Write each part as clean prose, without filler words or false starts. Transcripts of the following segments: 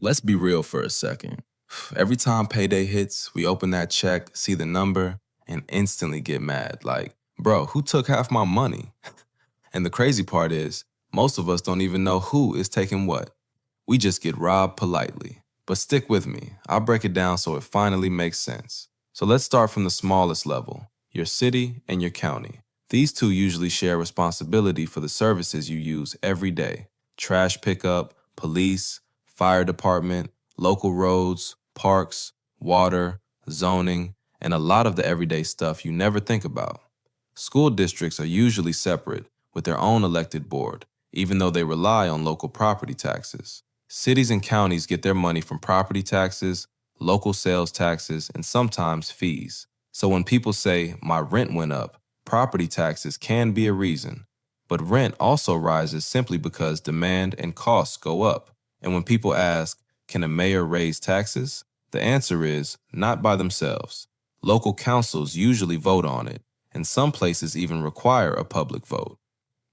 Let's be real for a second. Every time payday hits, we open that check, see the number, and instantly get mad. Like, bro, who took half my money? And the crazy part is, most of us don't even know who is taking what. We just get robbed politely. But stick with me, I'll break it down so it finally makes sense. So let's start from the smallest level, your city and your county. These two usually share responsibility for the services you use every day. Trash pickup, police, fire department, local roads, parks, water, zoning, and a lot of the everyday stuff you never think about. School districts are usually separate with their own elected board, even though they rely on local property taxes. Cities and counties get their money from property taxes, local sales taxes, and sometimes fees. So when people say, my rent went up, property taxes can be a reason. But rent also rises simply because demand and costs go up. And when people ask, can a mayor raise taxes? The answer is not by themselves. Local councils usually vote on it, and some places even require a public vote.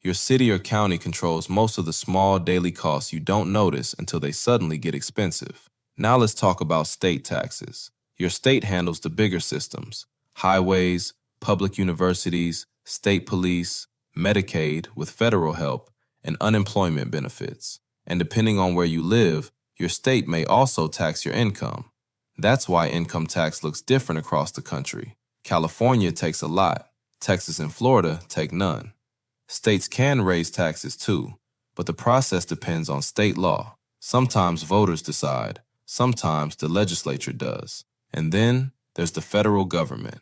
Your city or county controls most of the small daily costs you don't notice until they suddenly get expensive. Now let's talk about state taxes. Your state handles the bigger systems: highways, public universities, state police, Medicaid with federal help, and unemployment benefits. And depending on where you live, your state may also tax your income. That's why income tax looks different across the country. California takes a lot. Texas and Florida take none. States can raise taxes too, but the process depends on state law. Sometimes voters decide, sometimes the legislature does. And then there's the federal government.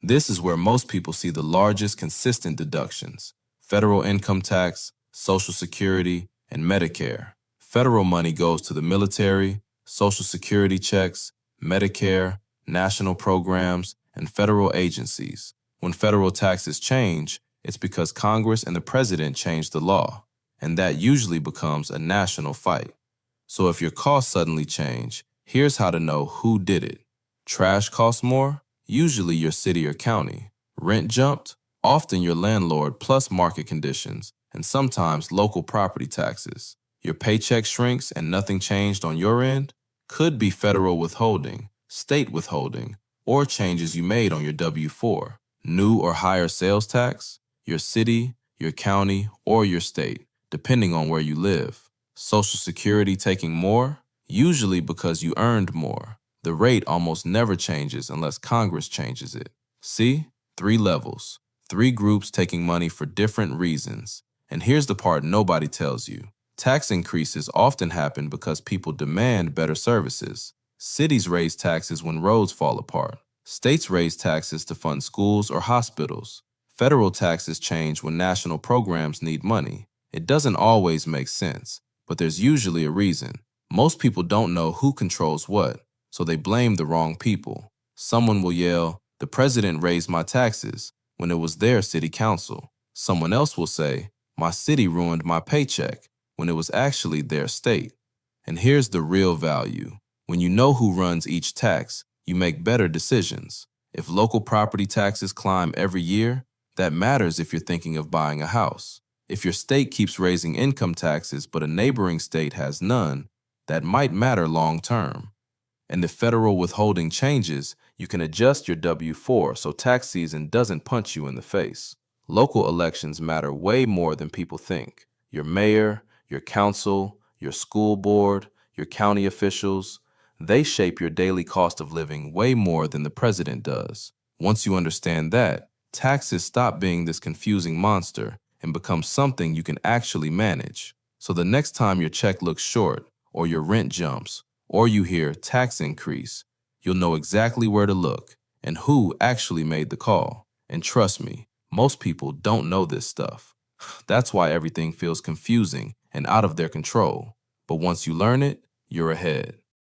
This is where most people see the largest consistent deductions: federal income tax, Social Security, and Medicare. Federal money goes to the military, Social Security checks, Medicare, national programs, and federal agencies. When federal taxes change, it's because Congress and the president changed the law, and that usually becomes a national fight. So if your costs suddenly change, here's how to know who did it. Trash costs more? Usually your city or county. Rent jumped? Often your landlord plus market conditions, and sometimes local property taxes. Your paycheck shrinks and nothing changed on your end? Could be federal withholding, state withholding, or changes you made on your W-4. New or higher sales tax? Your city, your county, or your state, depending on where you live. Social Security taking more? Usually because you earned more. The rate almost never changes unless Congress changes it. See? 3 levels. 3 groups taking money for different reasons. And here's the part nobody tells you. Tax increases often happen because people demand better services. Cities raise taxes when roads fall apart. States raise taxes to fund schools or hospitals. Federal taxes change when national programs need money. It doesn't always make sense, but there's usually a reason. Most people don't know who controls what, so they blame the wrong people. Someone will yell, "The president raised my taxes," when it was their city council. Someone else will say, "My city ruined my paycheck," when it was actually their state. And here's the real value. When you know who runs each tax, you make better decisions. If local property taxes climb every year, that matters if you're thinking of buying a house. If your state keeps raising income taxes but a neighboring state has none, that might matter long term. And if federal withholding changes, you can adjust your W-4 so tax season doesn't punch you in the face. Local elections matter way more than people think. Your mayor, your council, your school board, your county officials, they shape your daily cost of living way more than the president does. Once you understand that, taxes stop being this confusing monster and become something you can actually manage. So the next time your check looks short, or your rent jumps, or you hear tax increase, you'll know exactly where to look and who actually made the call. And trust me, most people don't know this stuff. That's why everything feels confusing and out of their control. But once you learn it, you're ahead.